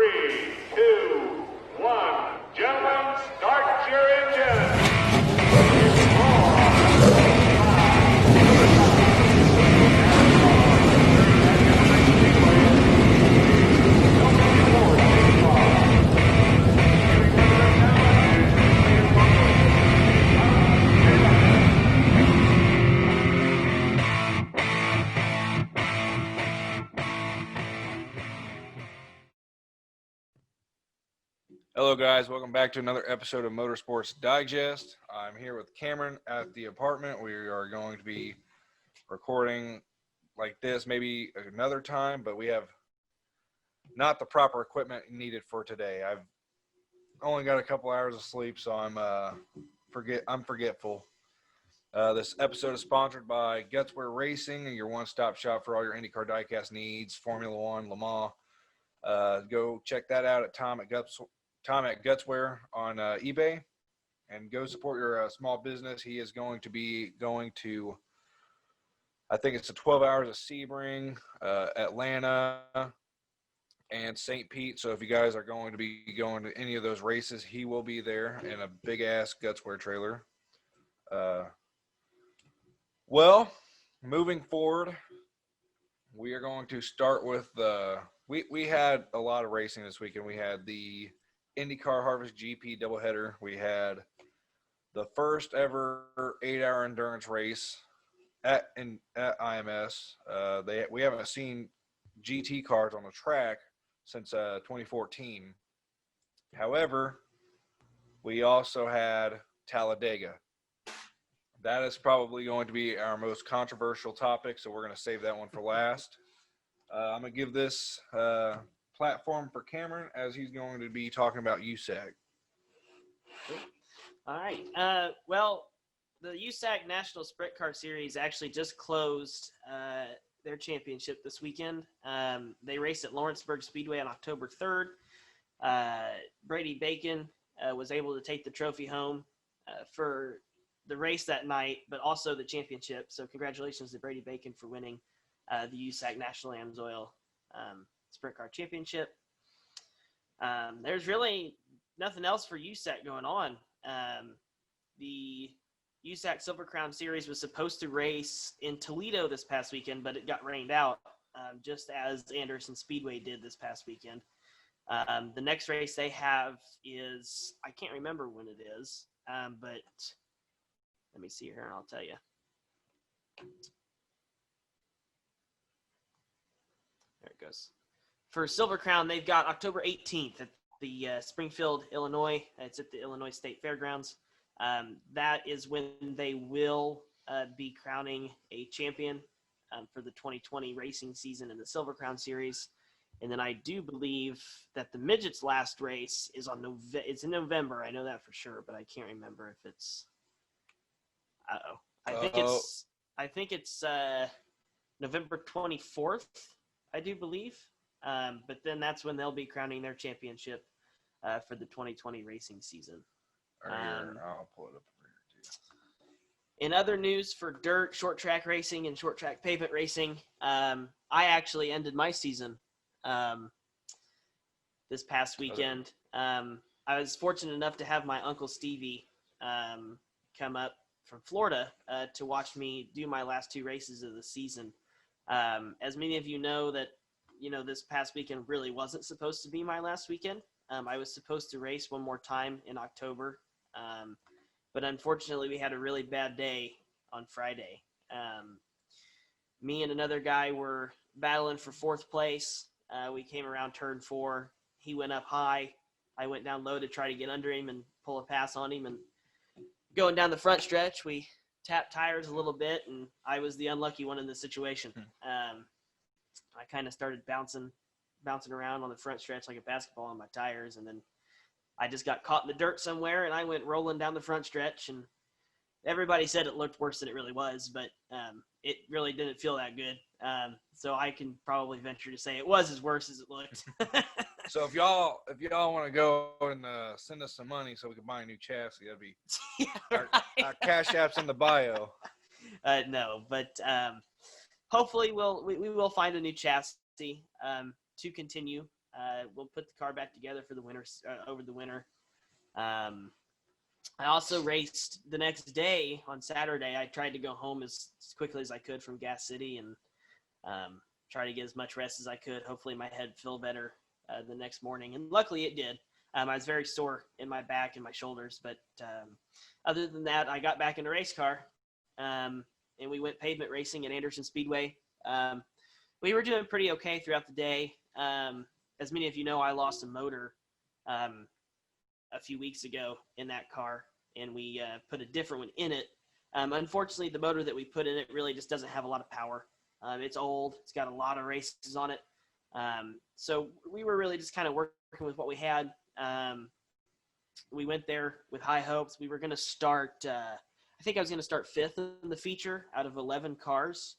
3, 2, 1. Gentlemen, start your engines. Hello, guys. Welcome back to another episode of Motorsports Digest. I'm here with Cameron at the apartment. We are going to be recording like this maybe another time, but we have not the proper equipment needed for today. I've only got a couple hours of sleep, so I'm forgetful. This episode is sponsored by Gutswear Racing, your one-stop shop for all your IndyCar diecast needs, Formula One, Le Mans. Go check that out at Tom at Gutswear on eBay, and go support your small business. He is going to be going to, I think it's the 12 hours of Sebring, Atlanta, and St. Pete. So if you guys are going to be going to any of those races, he will be there in a big-ass Gutswear trailer. Well, moving forward, we are going to start with we had a lot of racing this weekend. We had the IndyCar Harvest GP doubleheader. We had the first ever 8-hour endurance race at IMS. We haven't seen GT cars on the track since 2014. However, we also had Talladega. That is probably going to be our most controversial topic, so we're going to save that one for last. I'm going to give this platform for Cameron, as he's going to be talking about USAC. All right. Well, the USAC National Sprint Car Series actually just closed their championship this weekend. They raced at Lawrenceburg Speedway on October 3rd. Brady Bacon was able to take the trophy home for the race that night, but also the championship. So congratulations to Brady Bacon for winning the USAC National AMSOIL Sprint Car Championship. There's really nothing else for USAC going on. The USAC Silver Crown Series was supposed to race in Toledo this past weekend, but it got rained out, just as Anderson Speedway did this past weekend. The next race they have is, I can't remember when it is, but let me see here and I'll tell you. There it goes. For Silver Crown, they've got October 18th at the Springfield, Illinois. It's at the Illinois State Fairgrounds. That is when they will be crowning a champion for the 2020 racing season in the Silver Crown Series. And then I do believe that the midget's last race is it's in November. I know that for sure, but I can't remember if it's. I think it's November 24th, I do believe. But then that's when they'll be crowning their championship for the 2020 racing season. I'll pull it up over here too. In other news for dirt, short track racing, and short track pavement racing, I actually ended my season this past weekend. I was fortunate enough to have my Uncle Stevie come up from Florida to watch me do my last two races of the season. As many of you know, that this past weekend really wasn't supposed to be my last weekend. I was supposed to race one more time in October, but unfortunately we had a really bad day on Friday. Me and another guy were battling for fourth place. We came around turn 4. He went up high. I went down low to try to get under him and pull a pass on him. And going down the front stretch, we tapped tires a little bit, and I was the unlucky one in this situation. I kind of started bouncing around on the front stretch like a basketball on my tires, and then I just got caught in the dirt somewhere, and I went rolling down the front stretch, and everybody said it looked worse than it really was, but it really didn't feel that good. So I can probably venture to say it was as worse as it looked. So if y'all want to go and send us some money so we can buy a new chassis, that'd be our cash app's in the bio. No, but hopefully we will find a new chassis to continue we'll put the car back together for the winter over the winter. I also raced the next day on Saturday. I tried to go home as quickly as I could from Gas City and try to get as much rest as I could. Hopefully my head feel better the next morning. And luckily it did. I was very sore in my back and my shoulders. But other than that, I got back in a race car and we went pavement racing at Anderson Speedway. We were doing pretty okay throughout the day. As many of you know, I lost a motor a few weeks ago in that car, and we put a different one in it. Unfortunately, the motor that we put in it really just doesn't have a lot of power. It's old. It's got a lot of races on it. So we were really just kind of working with what we had. We went there with high hopes. We were going to start, I think I was going to start 5th in the feature out of 11 cars.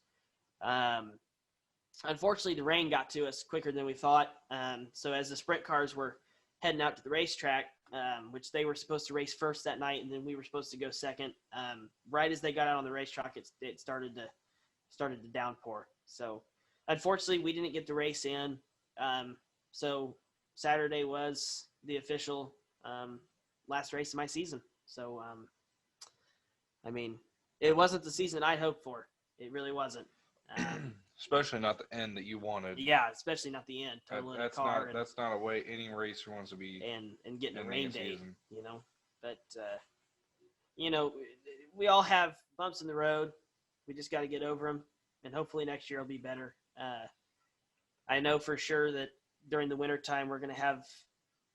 Unfortunately, the rain got to us quicker than we thought. So as the sprint cars were heading out to the racetrack, which they were supposed to race first that night, and then we were supposed to go second. Right as they got out on the racetrack, it started to downpour. So unfortunately, we didn't get the race in. So Saturday was the official last race of my season. So I mean, it wasn't the season I'd hoped for. It really wasn't. Especially not the end that you wanted. Yeah, especially not the end. That's not a way any racer wants to be. And getting a in rain the day, season. you know. But you know, we all have bumps in the road. We just got to get over them, and hopefully next year will be better. I know for sure that during the wintertime we're going to have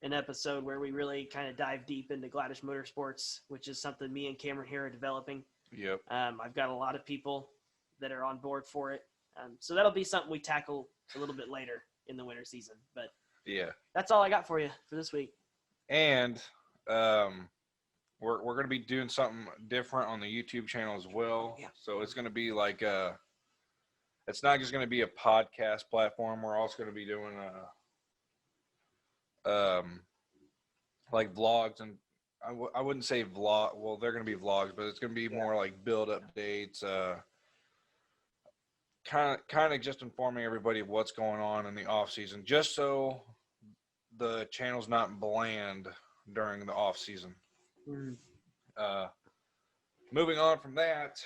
an episode where we really kind of dive deep into Gladish Motorsports, which is something me and Cameron here are developing. Yep. I've got a lot of people that are on board for it. So that'll be something we tackle a little bit later in the winter season. But yeah, that's all I got for you for this week. And we're going to be doing something different on the YouTube channel as well. Yeah. So it's going to be like it's not just going to be a podcast platform. We're also going to be doing like vlogs, and I wouldn't say vlog. Well, they're going to be vlogs, but it's going to be more like build updates. Kind of just informing everybody of what's going on in the off season, just so the channel's not bland during the off season. Moving on from that,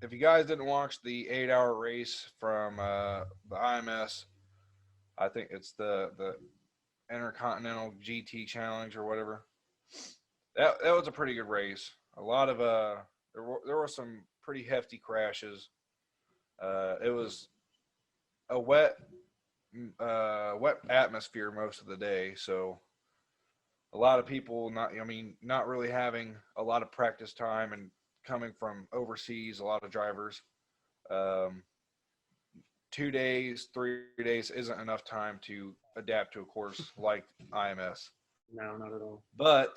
if you guys didn't watch the 8-hour race from the IMS, I think it's the Intercontinental GT Challenge or whatever. That was a pretty good race. A lot of there were some pretty hefty crashes. It was a wet atmosphere most of the day, so a lot of people not really having a lot of practice time and coming from overseas. A lot of drivers, 2 days, 3 days isn't enough time to adapt to a course like IMS. No, not at all. But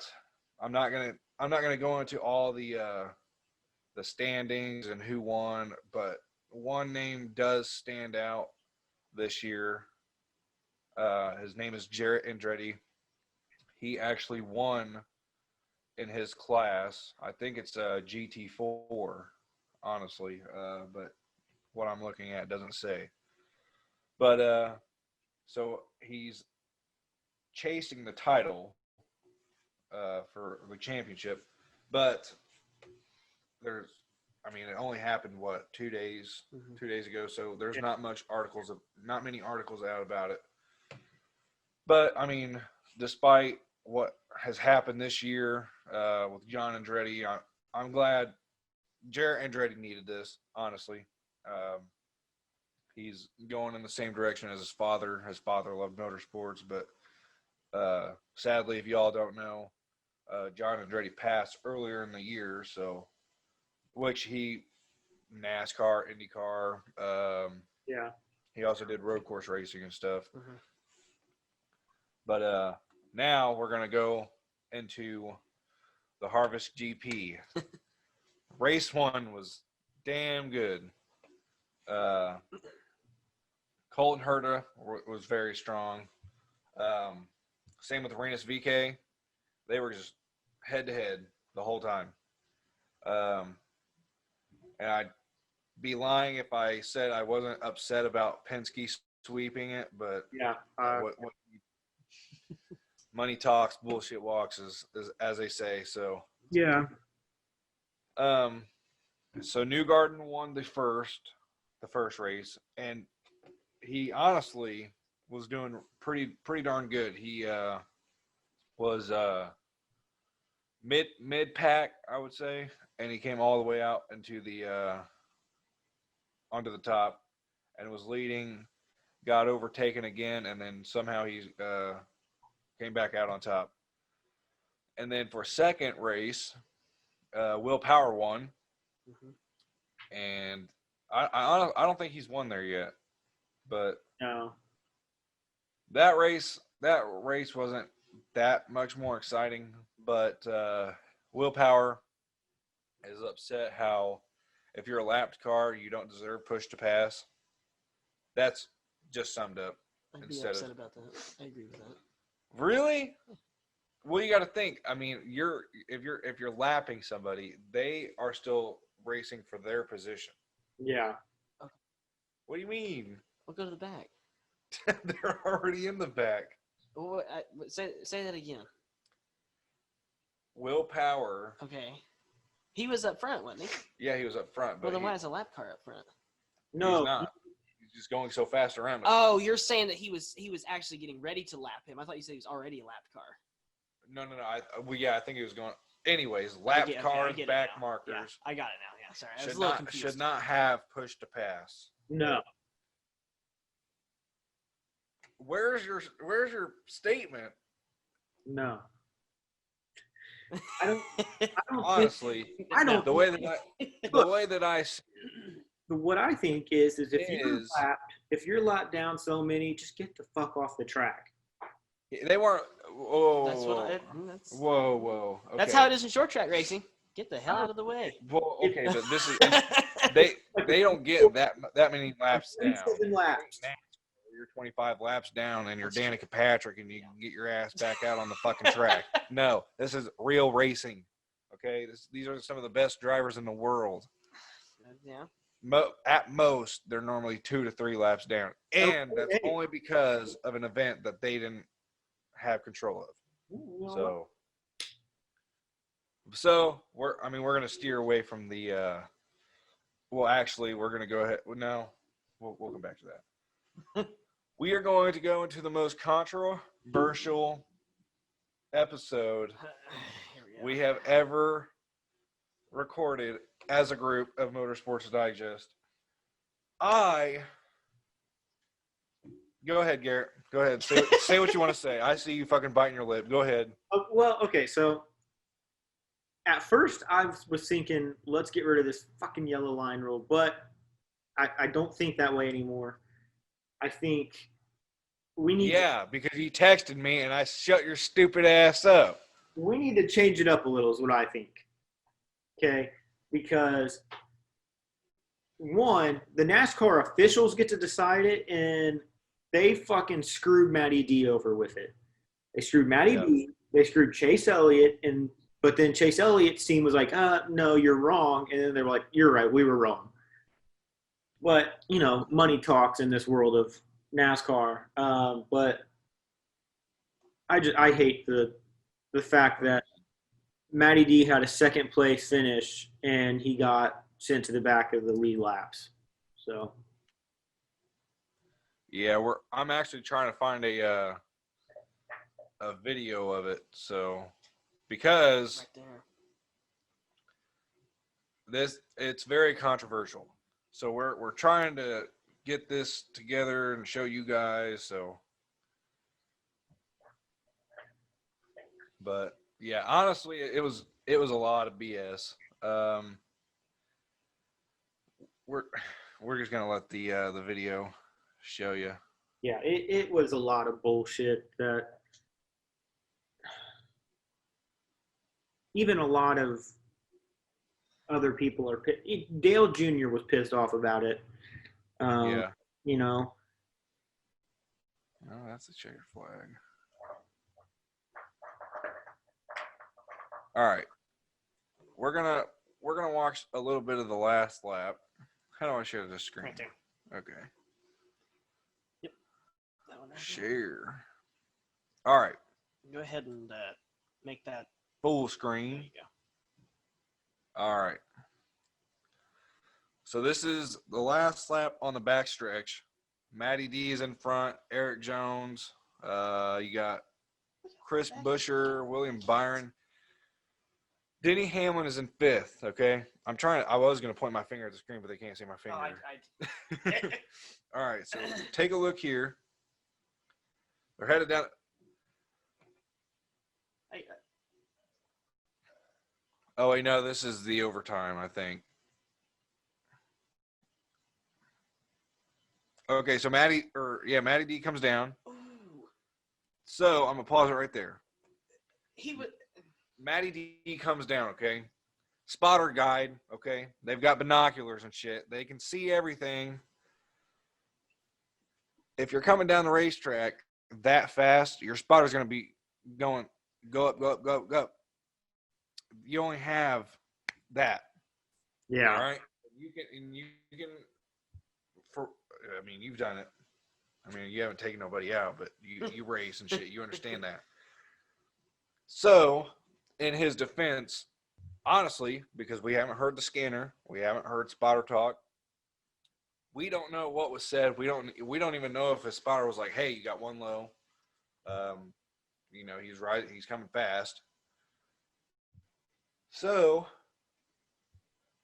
I'm not gonna go into all the standings and who won, but one name does stand out this year. His name is Jarrett Andretti. He actually won in his class. I think it's a GT4, honestly, but what I'm looking at doesn't say. But so he's chasing the title for the championship, but it only happened 2 days, 2 days ago. So there's not many articles out about it. But despite what has happened this year with John Andretti, I'm glad Jarrett Andretti needed this. Honestly, he's going in the same direction as his father. His father loved motorsports, but sadly, if y'all don't know, John Andretti passed earlier in the year. So, which he NASCAR, IndyCar, he also did road course racing and stuff. Mm-hmm. But now we're gonna go into the Harvest GP. Race 1 was damn good. Colton Herta was very strong. Same with Renus VK. They were just head to head the whole time. And I'd be lying if I said I wasn't upset about Penske sweeping it, but Yeah. what money talks, bullshit walks, is as they say. So Yeah. so Newgarden won the first race, and he honestly was doing pretty darn good. He was mid pack, I would say, and he came all the way out into the onto the top, and was leading. Got overtaken again, and then somehow he came back out on top. And then for second race, Will Power won, and I don't think he's won there yet, but No. that race wasn't that much more exciting. But Will Power is upset how if you're a lapped car, you don't deserve push to pass. That's just summed up. I'd be Instead upset of about that. I agree with that. really. Well, you got to think. I mean, if you're lapping somebody, they are still racing for their position. Yeah. What do you mean? We'll go to the back. They're already in the back. Say that again. Will Power. Okay. He was up front, wasn't he? Yeah, he was up front, Well, but then why is a lap car up front? he's No. not. He's just going so fast around us. Oh, you're saying that he was actually getting ready to lap him. I thought you said he was already a lapped car. No. I think he was going. Anyways, lapped Okay, I cars, get it back now. markers Yeah, I got it now. Yeah, sorry. I was should a little not confused. have push to pass. No. Where's your statement? No. I don't Honestly, I don't the way that I what I think is Is- if you're lapped down so many, just get the fuck off the track. they weren't. Whoa, That's what I. whoa. Okay. That's how it is in short track racing. Get the hell out of the way. Well, okay, but this is they don't get that many laps down. 27 laps. You're 25 laps down, and you're Danica Patrick, and you can get your ass back out on the fucking track. No, this is real racing. Okay, these are some of the best drivers in the world. Yeah. At most, they're normally 2 to 3 laps down, and that's only because of an event that they didn't have control of. So we're going to steer away from the. Well, actually, we're going to go ahead. No, we'll come back to that. We are going to go into the most controversial episode we have ever recorded as a group of Motorsports Digest. Go ahead, Garrett. Go ahead. Say what you want to say. I see you fucking biting your lip. Go ahead. Well, okay, so at first I was thinking, let's get rid of this fucking yellow line rule, but I don't think that way anymore. I think we need because you texted me and I shut your stupid ass up. we need to change it up a little is what I think. Okay? Because one, the NASCAR officials get to decide it, and they fucking screwed Matty D over with it. They screwed Matty D, they screwed Chase Elliott, but then Chase Elliott's team was like, no, you're wrong. And then they were like, you're right, we were wrong. But, money talks in this world of NASCAR. But I hate the fact that Matty D had a second place finish and he got sent to the back of the lead laps. So yeah, I'm actually trying to find a video of it. So because Right there. it's very controversial. So we're trying to get this together and show you guys. So, but yeah, honestly, it was a lot of BS. We're just gonna let the video show you. yeah, it was a lot of bullshit that even a lot of other people are Dale Jr. was pissed off about it. Yeah. Oh, that's a checkered flag. All right. We're gonna watch a little bit of the last lap. How do I share this screen? Right there. Okay. Yep. Share. All right. Go ahead and make that Full There screen. you go. All right. So this is the last lap on the backstretch. Matty D is in front. Eric Jones. You got Chris Buescher, William Byron. Denny Hamlin is in fifth. Okay. I was going to point my finger at the screen, but they can't see my finger. All right. So take a look here. They're headed down. Oh, wait, no, this is the overtime, I think. Okay, so Matty D comes down. Ooh, So I'm gonna pause it right there. he would. Matty D comes down, okay? Spotter guide, okay? They've got binoculars and shit. They can see everything. If you're coming down the racetrack that fast, your spotter's gonna be go up, go up, go up, go up. You only have that. Yeah. All right. You can you've done it. I mean, you haven't taken nobody out, but you race and shit. You understand that. So, in his defense, honestly, because we haven't heard the scanner, we haven't heard spotter talk, we don't know what was said. We don't even know if his spotter was like, "Hey, you got one low." He's right. He's coming fast. So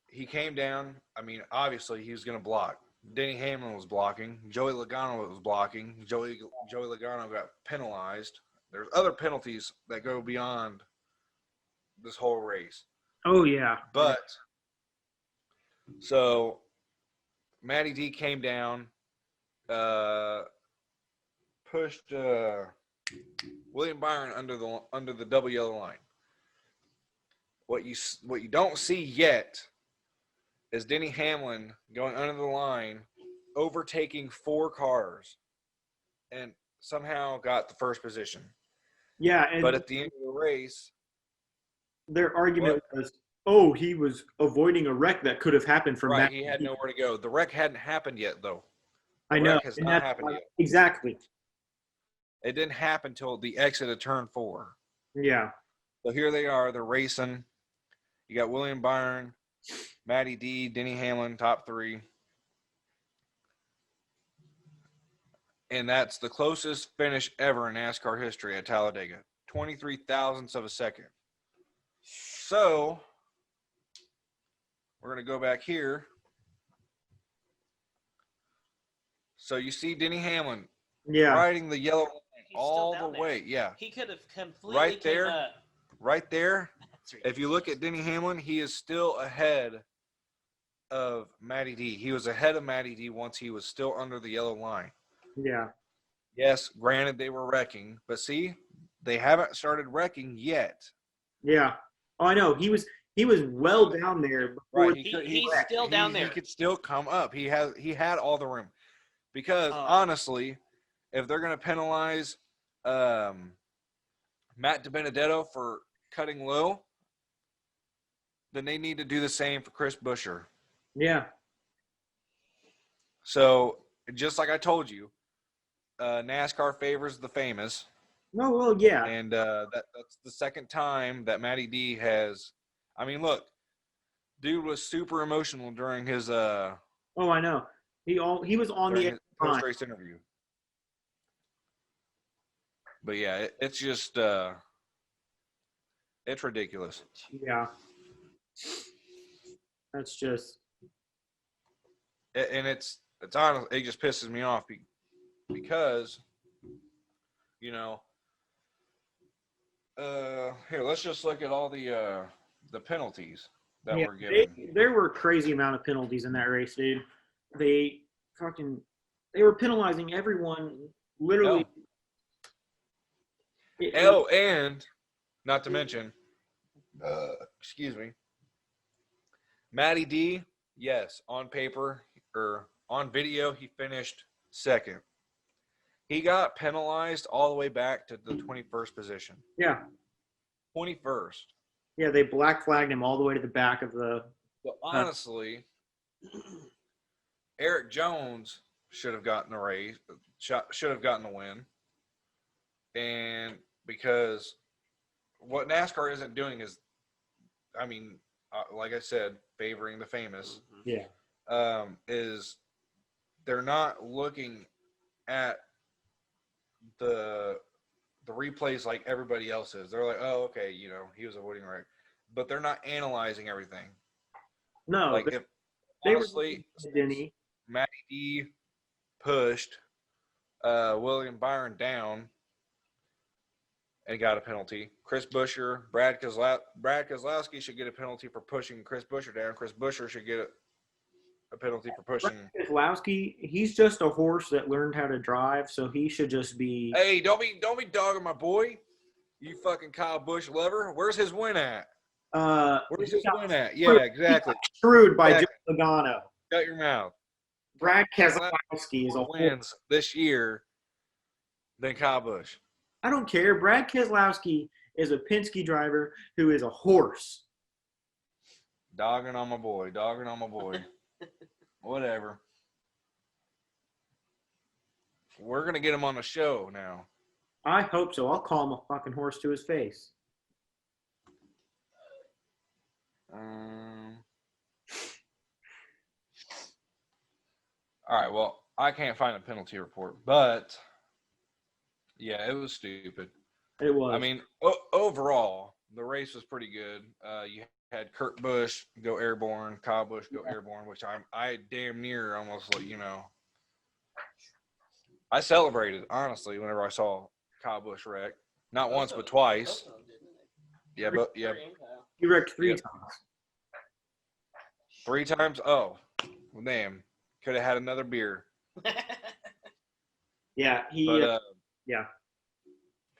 he came down. I mean, obviously he was going to block. Denny Hamlin was blocking. Joey Logano was blocking. Joey Logano got penalized. There's other penalties that go beyond this whole race. Oh, yeah. But so Matty D came down, pushed William Byron under the double yellow line. What you don't see yet is Denny Hamlin going under the line, overtaking 4 cars, and somehow got the first position. Yeah, and But at the end of the race, their argument was, "Oh, he was avoiding a wreck that could have happened from right, Matt." he had nowhere to go. The wreck hadn't happened yet, though. I The know. wreck has and not that's happened why- yet. Exactly. It didn't happen until the exit of turn 4. Yeah. So here they are. They're racing. You got William Byron, Matty D, Denny Hamlin, top 3. And that's the closest finish ever in NASCAR history at Talladega. 23 thousandths of a second. So we're going to go back here. So you see Denny Hamlin Yeah. riding the yellow line He's all still down the there. way. Yeah, He could have completely Right came there. up. right there. That's ridiculous. If you look at Denny Hamlin, he is still ahead of Matty D. He was ahead of Matty D once he was still under the yellow line. Yeah. Yes, granted they were wrecking, but see, they haven't started wrecking yet. Yeah. Oh, I know. He was well down there before. Right, He's still down there. He could still come up. He had all the room, because Oh. honestly, if they're going to penalize Matt DiBenedetto for cutting low, then they need to do the same for Chris Buescher. Yeah. So just like I told you, NASCAR favors the famous, No, well, yeah. and that's the second time that Matty D has. I mean, look, dude was super emotional during his Oh, I know. He was on the edge of time. post-race interview. But yeah, it's just it's ridiculous. Yeah. That's just. And it's honest. It just pisses me off because, here, let's just look at all the penalties that were given. There were a crazy amount of penalties in that race, dude. They were penalizing everyone literally. And not to mention, excuse me, Matty D, yes, on paper or on video, he finished second. He got penalized all the way back to the 21st position. Yeah. 21st. Yeah, they black flagged him all the way to the back of the. So honestly, Eric Jones should have gotten the race, should have gotten the win. And because what NASCAR isn't doing is, I mean, like I said, favoring the famous. Yeah. Is they're not looking at the replays like everybody else is. They're like, oh, okay, he was avoiding right, but they're not analyzing everything. No, Like if they honestly, were Denny. Matty D pushed William Byron down and got a penalty. Chris Buescher, Brad Keselowski should get a penalty for pushing Chris Buescher down. Chris Buescher should get a penalty for pushing. Brad Keselowski, he's just a horse that learned how to drive, so he should just be. Hey, don't be dogging my boy. You fucking Kyle Busch lover. Where's his win at? Where's his win at? Yeah, exactly. Screwed by Joe Logano. Shut your mouth. Brad Keselowski is a wins this year than Kyle Busch. I don't care. Brad Keselowski is a Penske driver who is a horse. Dogging on my boy. Whatever. We're going to get him on the show now. I hope so. I'll call him a fucking horse to his face. All right, well, I can't find a penalty report, but yeah, it was stupid. It was. I mean, overall, the race was pretty good. You had Kurt Busch go airborne, Kyle Busch go airborne, which I damn near almost I celebrated, honestly, whenever I saw Kyle Busch wreck. Not once, but twice. Yeah, but yeah. He wrecked three times. 3 times? Oh, well, damn. Could have had another beer. Yeah,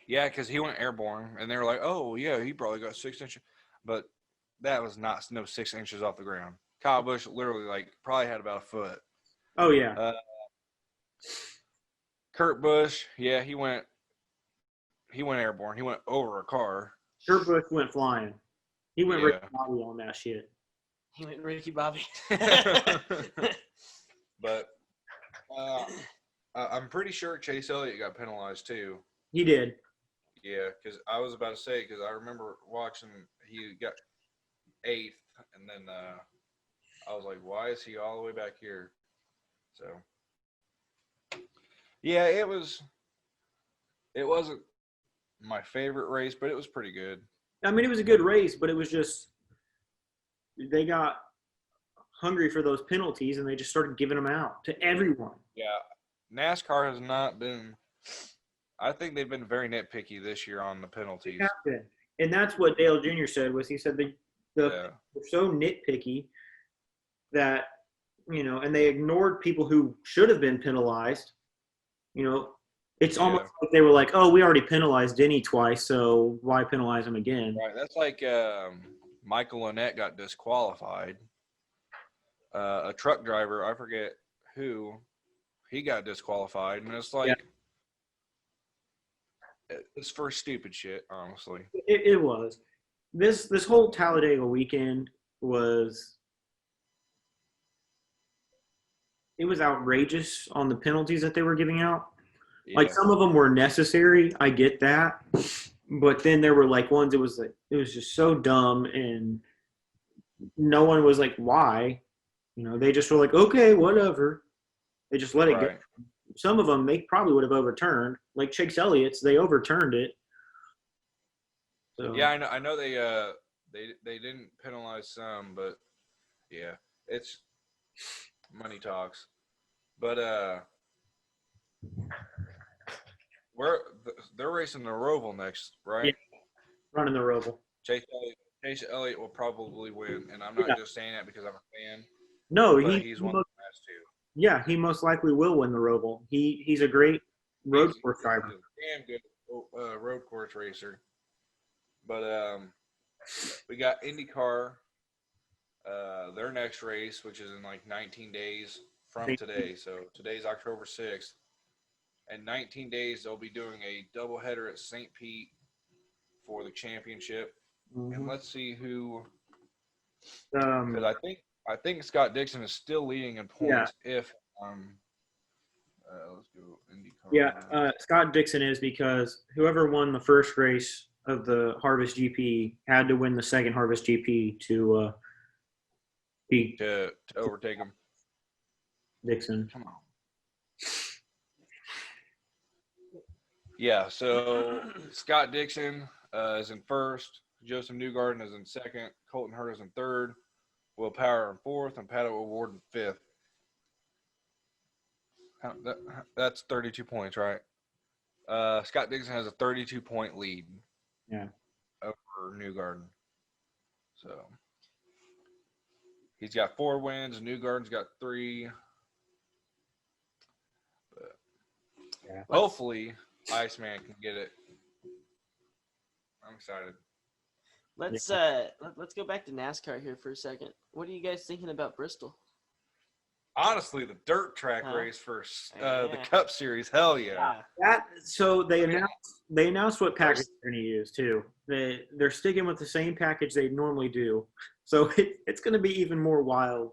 Yeah, because he went airborne, and they were like, oh, yeah, he probably got 6 inches. But that was no 6 inches off the ground. Kyle Busch literally, probably had about a foot. Oh, yeah. Kurt Busch, yeah, he went airborne. He went over a car. Kurt Busch went flying. He went Ricky Bobby on that shit. He went Ricky Bobby. But I'm pretty sure Chase Elliott got penalized too. He did. Yeah, because I was about to say, because I remember watching, he got 8th, and then I was like, why is he all the way back here? So, yeah, it wasn't my favorite race, but it was pretty good. I mean, it was a good race, but it was just they got hungry for those penalties, and they just started giving them out to everyone. Yeah, NASCAR has not been – I think they've been very nitpicky this year on the penalties. And that's what Dale Jr. said, he said they're so nitpicky that, and they ignored people who should have been penalized. It's almost like they were like, oh, we already penalized Denny twice, so why penalize him again? Right. That's like Michael Lynette got disqualified. A truck driver, I forget who, he got disqualified. And it's like, it's for stupid shit, honestly. It was. This whole Talladega weekend was outrageous on the penalties that they were giving out. Yeah. Like, some of them were necessary. I get that. But then there were ones it was just so dumb, and no one was like, why? They just were like, okay, whatever. They just let it go. Some of them they probably would have overturned. Like Chase Elliott's, they overturned it. So. Yeah, I know they didn't penalize some, but yeah, it's money talks. But they're racing the Roval next, right? Yeah, running the Roval. Chase Elliott will probably win, and I'm not just saying that because I'm a fan. No, he's won the last 2. Yeah, he most likely will win the Roval. He's a great road course driver. Damn good road course racer. But we got IndyCar, their next race, which is in 19 days from today. So today's October 6th. In 19 days, they'll be doing a doubleheader at St. Pete for the championship. Mm-hmm. And let's see who. Because I think Scott Dixon is still leading in points if Let's go IndyCar. Yeah, Scott Dixon is because whoever won the first race of the Harvest GP had to win the second Harvest GP to beat to overtake him. Dixon. Come on. Yeah, so Scott Dixon is in first. Joseph Newgarden is in second. Colton Hurt is in third. Will Power in fourth, and Pato O'Ward in fifth. That's 32 points, right? Scott Dixon has a 32-point lead. Yeah. Over Newgarden. So he's got 4 wins. Newgarden's got 3. But Yeah. hopefully, Iceman can get it. I'm excited. Let's go back to NASCAR here for a second. What are you guys thinking about Bristol? Honestly, the dirt track race for the Yeah. Cup Series, hell yeah. So they announced what package they're going to use too. They're sticking with the same package they normally do. So it's going to be even more wild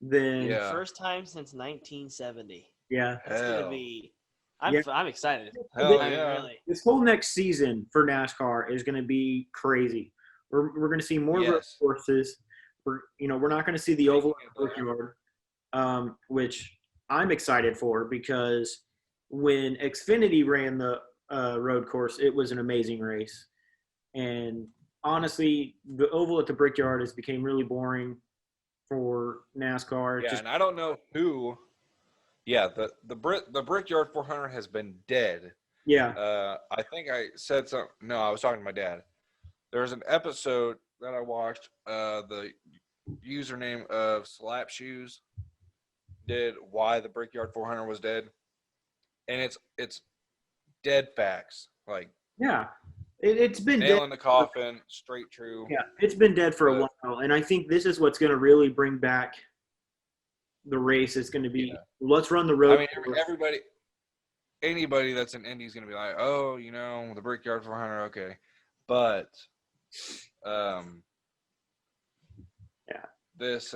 than Yeah. First time since 1970. yeah. It's going Hell. to be. I'm excited. Hell I mean, yeah. really. This whole next season for NASCAR is going to be crazy. We're going to see more road Yes. courses. We're not going to see the oval Brickyard, which I'm excited for because when Xfinity ran the road course, it was an amazing race. And honestly, the oval at the Brickyard has become really boring for NASCAR. Yeah, and I don't know who. Yeah, the Brickyard 400 has been dead. Yeah. I think I said something. No, I was talking to my dad. There's an episode that I watched. The username of Slap Shoes did why the Brickyard 400 was dead, and it's dead facts. Like Yeah. It's been nail dead. in the coffin, straight true. Yeah, it's been dead for a while, and I think this is what's going to really bring back the race. It's going to be let's run the road. I mean, anybody that's in Indy is going to be like, oh, the Brickyard 400, okay, but this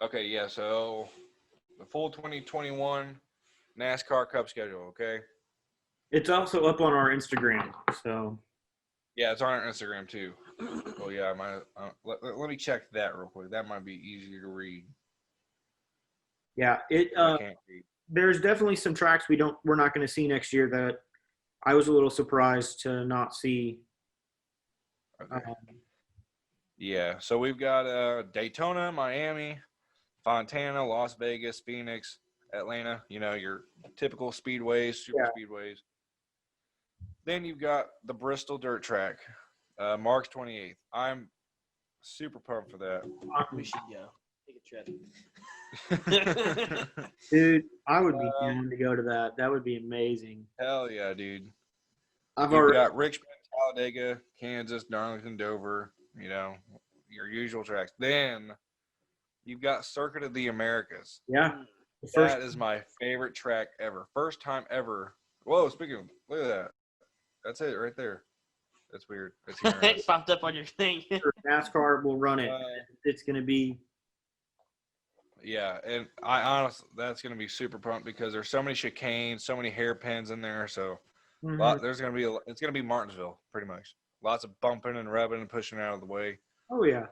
okay, yeah, so the full 2021 NASCAR Cup schedule, okay? It's also up on our Instagram, so Yeah, it's on our Instagram too. Oh yeah, let me check that real quick. That might be easier to read. yeah, I can't read. there's definitely some tracks we're not going to see next year that I was a little surprised to not see. Okay. Yeah, so we've got Daytona, Miami, Fontana, Las Vegas, Phoenix, Atlanta. Your typical speedways, super speedways. Then you've got the Bristol Dirt Track, March 28th. I'm super pumped for that. We should go. Take a trip. Dude, I would be down to go to that. That would be amazing. Hell yeah, dude. I've You've already got Richmond, Talladega, Kansas, Darlington, Dover, your usual tracks. Then you've got Circuit of the Americas. yeah. That is my favorite track ever. First time ever. Whoa, speaking of, look at that. That's it right there. That's weird. That's It popped up on your thing. NASCAR will run it. It's going to be. Yeah, and I honestly, that's going to be super pumped because there's so many chicanes, so many hairpins in there. So it's going to be Martinsville pretty much. Lots of bumping and rubbing and pushing out of the way. Oh yeah.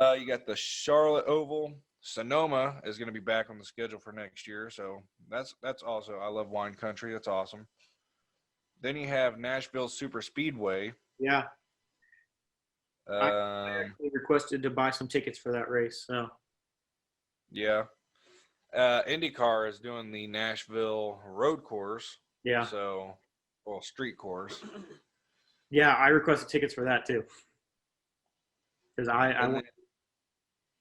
You got the Charlotte Oval. Sonoma is going to be back on the schedule for next year. So that's also, I love wine country. That's awesome. Then you have Nashville Super Speedway. Yeah. I actually requested to buy some tickets for that race. So. Yeah. IndyCar is doing the Nashville road course. Yeah. So, street course. Yeah, I requested tickets for that too. Because I want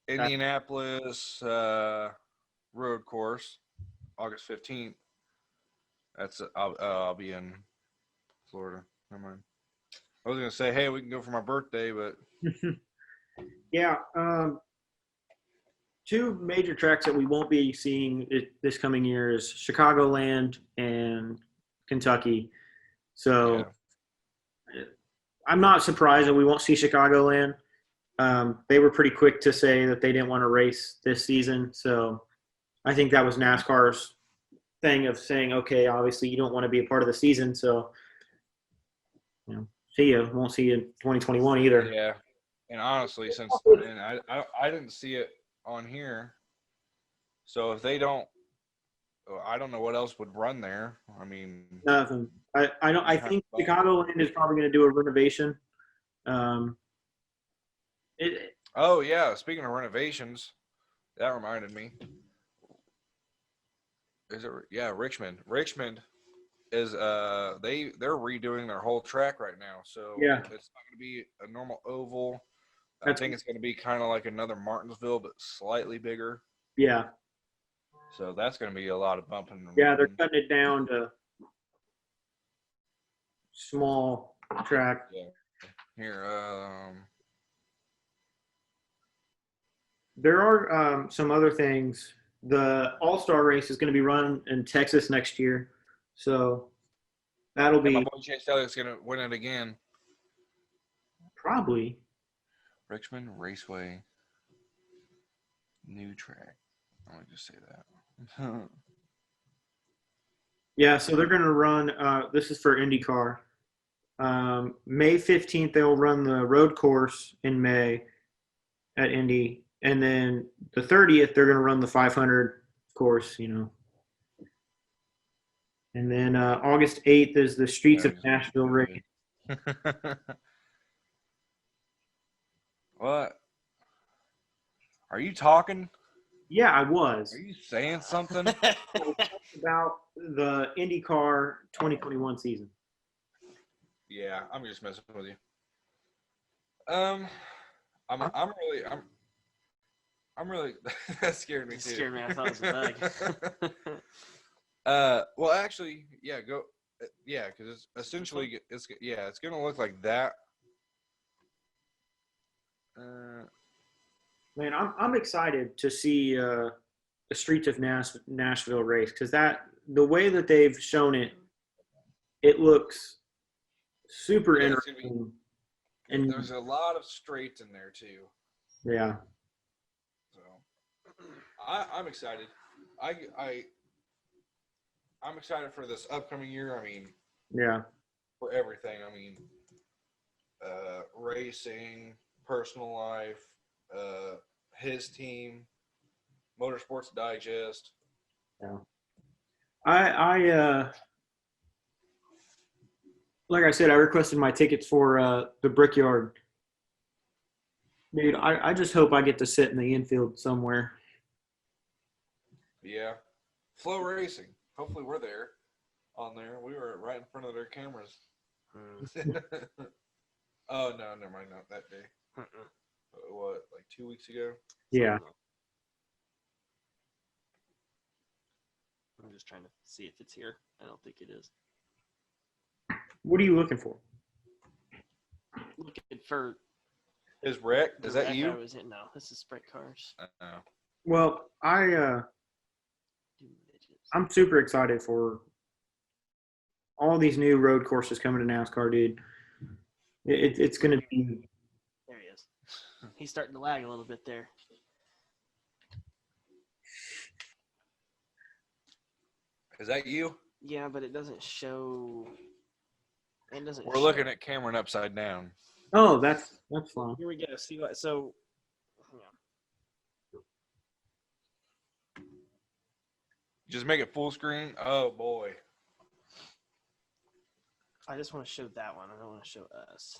Indianapolis road course, August 15th. That's I'll be in Florida. Never mind. I was gonna say, hey, we can go for my birthday, but yeah. Two major tracks that we won't be seeing this coming year is Chicagoland and Kentucky. So I'm not surprised that we won't see Chicagoland. They were pretty quick to say that they didn't want to race this season. So I think that was NASCAR's thing of saying, okay, obviously you don't want to be a part of the season, so see you. Won't see you in 2021 either. Yeah, and honestly, and I didn't see it on here, so if they don't, I don't know what else would run there. I mean, Nothing. I don't. I think Chicagoland is probably going to do a renovation. Oh yeah, speaking of renovations, that reminded me. Is it? Yeah, Richmond. Richmond is they're redoing their whole track right now, so Yeah. it's not going to be a normal oval. I think it's going to be kind of like another Martinsville, but slightly bigger. Yeah. So that's going to be a lot of bumping. Yeah, they're cutting it down to small track. Yeah. Here, There are some other things. The All-Star race is going to be run in Texas next year, so that'll my be boy Chase Elliott's going to win it again. probably. Richmond Raceway, new track. I want to just say that. Yeah, so they're going to run. This is for IndyCar. May 15th, they'll run the road course in May at Indy, and then the 30th, they're going to run the 500 course. And then August 8th is the Streets of Nashville race. What? Are you talking? Yeah, I was. Are you saying something? About the IndyCar 2021 season. Yeah, I'm just messing with you. I'm really that scared me too. Scared me. I thought it was a bug. Well, actually, yeah, go. Yeah, because it's essentially it's gonna look like that. Man, I'm excited to see the Streets of Nashville race because the way that they've shown it, it looks super interesting. And there's a lot of straights in there too. Yeah. So I'm excited. I'm excited for this upcoming year. I mean, yeah, for everything. I mean, racing, personal life, his team, Motorsports Digest. Yeah. I like I said, I requested my tickets for the Brickyard. Dude, I just hope I get to sit in the infield somewhere. Yeah. Flow Racing. Hopefully we're there on there. We were right in front of their cameras. Oh, no, never mind. Not that day. What, like 2 weeks ago? Yeah. I'm just trying to see if it's here. I don't think it is. What are you looking for? Looking for. Is Rick? Is that you? No, this is Sprint Cars. Well, I'm super excited for all these new road courses coming to NASCAR, dude. It's going to be. There he is. He's starting to lag a little bit there. Is that you? Yeah, but it doesn't show. It doesn't. We're looking at Cameron upside down. Oh, that's fine. Here we go. See what? So. Just make it full screen. Oh boy. I just want to show that one. I don't want to show us.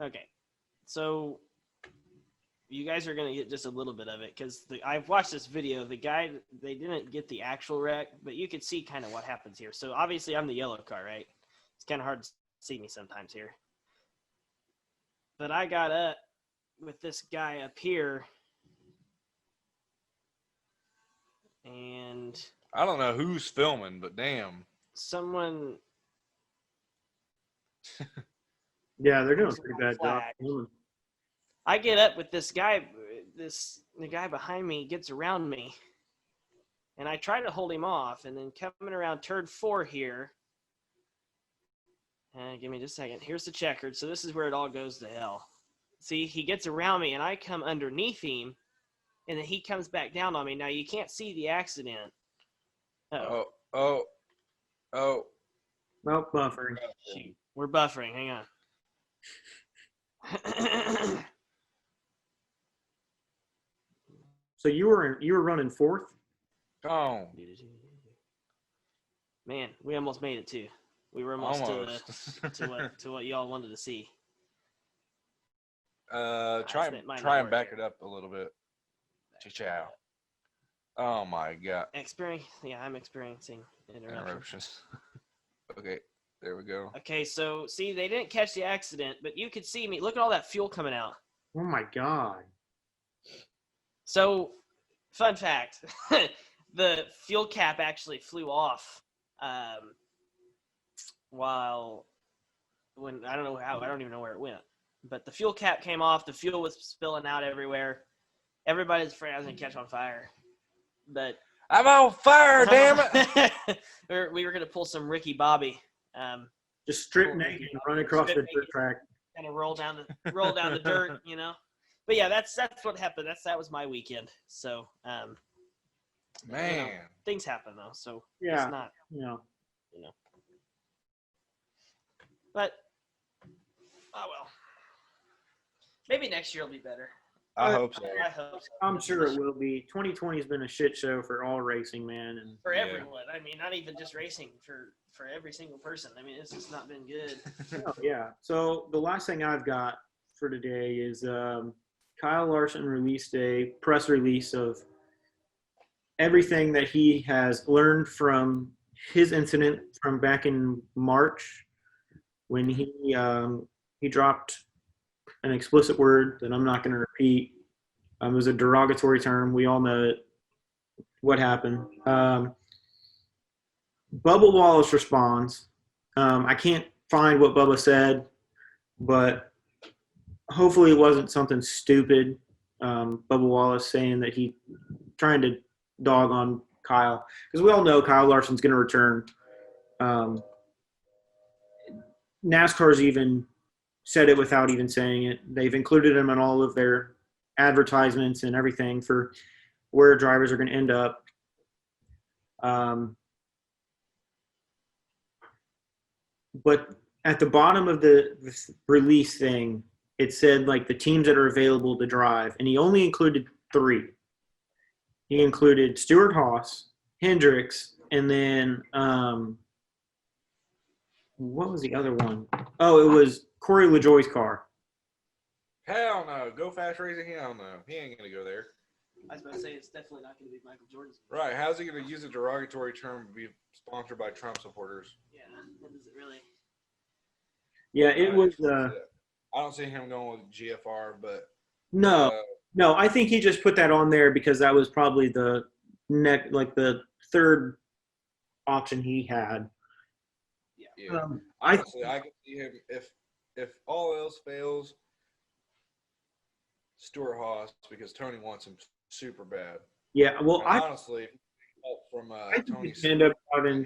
Okay, so you guys are gonna get just a little bit of it because I've watched this video. The guy, they didn't get the actual wreck, but you could see kind of what happens here. So obviously I'm the yellow car, right? It's kind of hard to see me sometimes here. But I got up with this guy up here, and I don't know who's filming, but damn. Someone. Yeah, they're doing a pretty bad job. I get up with this guy. The guy behind me gets around me, and I try to hold him off. And then coming around turn 4 here. Give me just a second. Here's the checkered. So this is where it all goes to hell. See, he gets around me, and I come underneath him, and then he comes back down on me. Now you can't see the accident. Oh. Well, buffering. Shoot. We're buffering. Hang on. So you were running fourth? Oh, Man, we almost made it too. We were almost, almost. to what y'all wanted to see. Try It might and not back work. it up a little bit. Ciao. Oh my God. I'm experiencing interruptions. Interruptions. Okay, there we go. Okay, so see, they didn't catch the accident, but you could see me. Look at all that fuel coming out. Oh my God. So, fun fact: the fuel cap actually flew off when I don't know how, I don't even know where it went, but the fuel cap came off. The fuel was spilling out everywhere. Everybody's afraid I was gonna catch on fire, but I'm on fire, damn it! we were gonna pull some Ricky Bobby, Just strip naked and run across the dirt track. kind of roll down the dirt, you know. But yeah, that's what happened. That was my weekend. So, Man, things happen though. So Yeah. it's not, Yeah. but oh well. Maybe next year will be better. I hope so. I hope so. I'm sure it will be. 2020 has been a shit show for all racing, man. And For Yeah. everyone. I mean, not even just racing, for every single person. I mean, it's just not been good. oh, yeah. So the last thing I've got for today is Kyle Larson released a press release of everything that he has learned from his incident from back in March when he dropped an explicit word that I'm not going to repeat. It was a derogatory term. We all know it. What happened? Bubba Wallace responds. I can't find what Bubba said, but hopefully it wasn't something stupid. Bubba Wallace saying that he trying to dog on Kyle, because we all know Kyle Larson's going to return. NASCAR's even said it without even saying it. They've included him in all of their advertisements and everything for where drivers are going to end up. But at the bottom of the release thing, it said like the teams that are available to drive, and he only included 3. He included Stuart Haas, Hendricks, and then what was the other one? Oh, it was Corey LaJoie's car. Hell no. Go Fast Racing? Hell no. He ain't going to go there. I was about to say it's definitely not going to be Michael Jordan's. Right. How's he going to use a derogatory term to be sponsored by Trump supporters? Yeah, what is it really? Yeah, it was. I don't see him going with GFR, but No, I think he just put that on there because that was probably the the third option he had. yeah. I Honestly, I could see him if all else fails, Stuart Haas, because Tony wants him super bad. yeah. Well, And honestly, from I think Tony, he's gonna end up out in.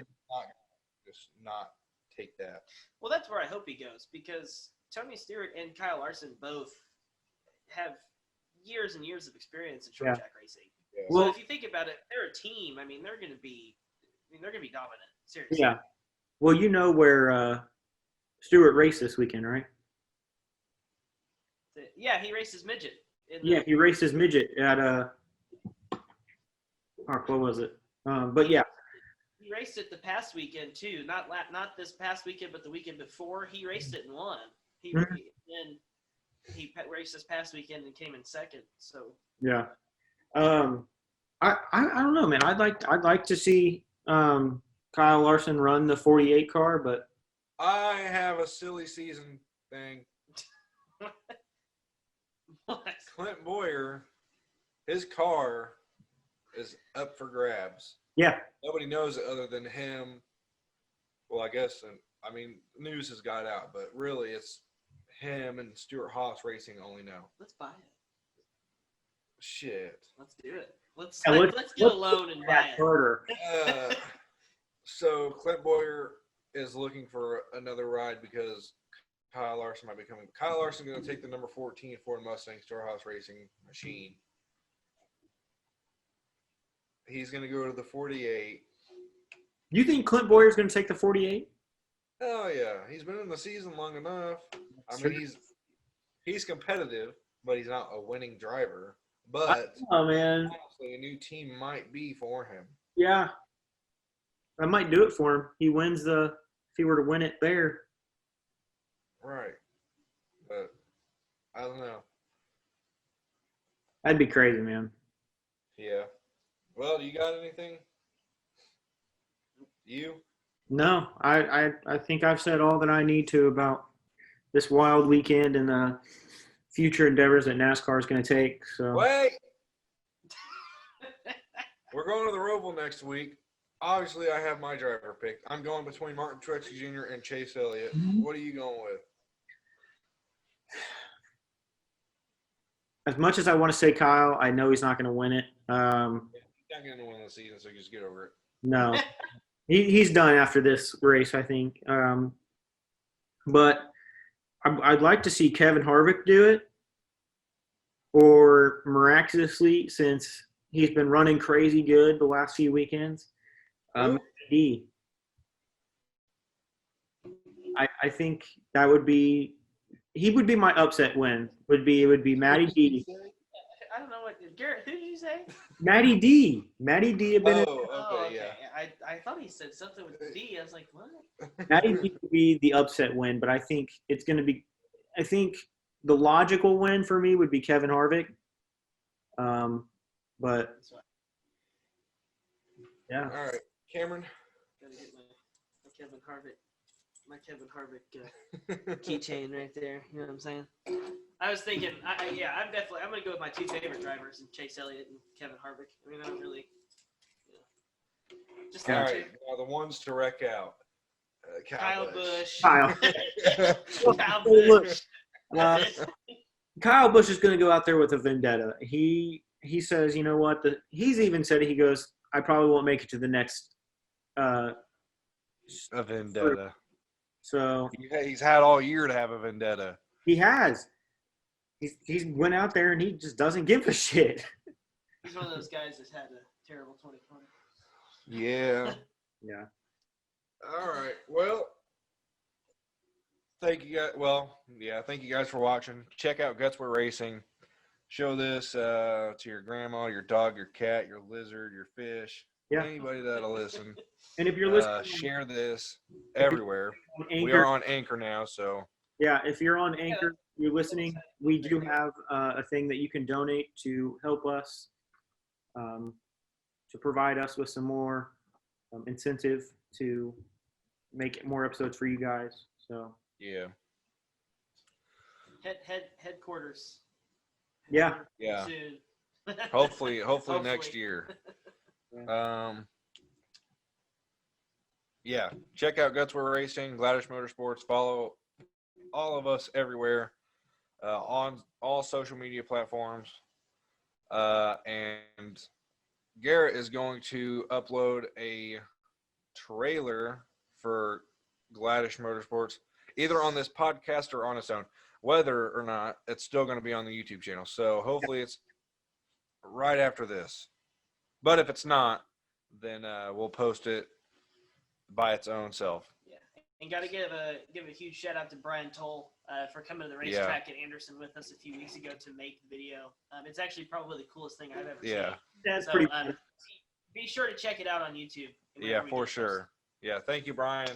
just not take that. Well, that's where I hope he goes, because Tony Stewart and Kyle Larson both have years and years of experience in short track racing. Yeah. So Well, if you think about it, they're a team. I mean, they're going to be dominant. Seriously. yeah. Well, you know where Stewart raced this weekend, right? Yeah, he races midget. Yeah, he raced his midget at what was it? But yeah, He raced it the past weekend too. Not this past weekend, but the weekend before. He raced it and won. He raced this past weekend and came in second. So yeah. I don't know, man. I'd like to see Kyle Larson run the 48 car, but I have a silly season thing. what? Clint Boyer, his car is up for grabs. yeah, Nobody knows it other than him. Well, I guess, and I mean, news has got out, but really it's him and Stuart Haas Racing only know. Let's buy it. Shit. Let's do it. Let's Yeah, get a loan and buy it. Carter. So Clint Boyer is looking for another ride because Kyle Larson might be coming. Kyle Larson going to take the number 14 Ford Mustang Stuart Haas Racing machine He's going to go to the 48. You think Clint Boyer's going to take the 48? Oh, yeah. He's been in the season long enough. I Sure. mean, he's competitive, but he's not a winning driver. But Oh, man. honestly, a new team might be for him. Yeah. I might do it for him. He wins if he were to win it there. Right. But I don't know. That'd be crazy, man. Yeah. Well, you got anything? You? No, I think I've said all that I need to about this wild weekend and the future endeavors that NASCAR is going to take. So Wait! We're going to the Roval next week. Obviously, I have my driver picked. I'm going between Martin Truex Jr. and Chase Elliott. What are you going with? as much as I want to say Kyle, I know he's not going to win it. He's not going to win the season, so just get over it. No, he's done after this race, I think. But I'd like to see Kevin Harvick do it, or miraculously, since he's been running crazy good the last few weekends, D. I think that would be he would be my upset win. It would be Matty D. I don't know what Garrett. Who did you say? Matty D. Matty D had been. Okay, yeah. I thought he said something with the D. I was like, what? Matty D would be the upset win, but I think it's going to be. I think the logical win for me would be Kevin Harvick. But yeah. All right, Cameron. Gotta get my Kevin Harvick keychain right there. You know what I'm saying? I was thinking, I'm gonna go with my two favorite drivers, Chase Elliott and Kevin Harvick. I mean, I don't really, just All them right, now the ones to wreck out. Kyle Busch. Kyle. Kyle Look, Busch. Kyle Busch is going to go out there with a vendetta. He says, you know what? He's even said it. He goes, I probably won't make it to the next. A vendetta. So He's had all year to have a vendetta. he has. He's went out there and he just doesn't give a shit. He's one of those guys that's had a terrible 2020. Yeah. Yeah. All right. Well, thank you guys. Well, yeah, thank you guys for watching. Check out Guts We're Racing. Show this to your grandma, your dog, your cat, your lizard, your fish. Yeah. Anybody that'll listen. And if you're listening, share this everywhere. on We Anchor, are on Anchor now, so yeah, if you're on Anchor, you're listening, we do have a thing that you can donate to help us, to provide us with some more incentive to make more episodes for you guys. So yeah. Headquarters. yeah, Yeah. Soon. Hopefully next year. Yeah, check out Guts We're Racing, Gladish Motorsports. Follow all of us everywhere on all social media platforms. And Garrett is going to upload a trailer for Gladish Motorsports, either on this podcast or on its own. Whether or not, it's still going to be on the YouTube channel. So hopefully it's right after this. But if it's not, then we'll post it by its own self. Yeah, and got to give a huge shout out to Brian Toll for coming to the racetrack at Anderson with us a few weeks ago to make the video. It's actually probably the coolest thing I've ever seen. that's So, pretty. be sure to check it out on YouTube. Yeah, for sure. Yeah, thank you, Brian.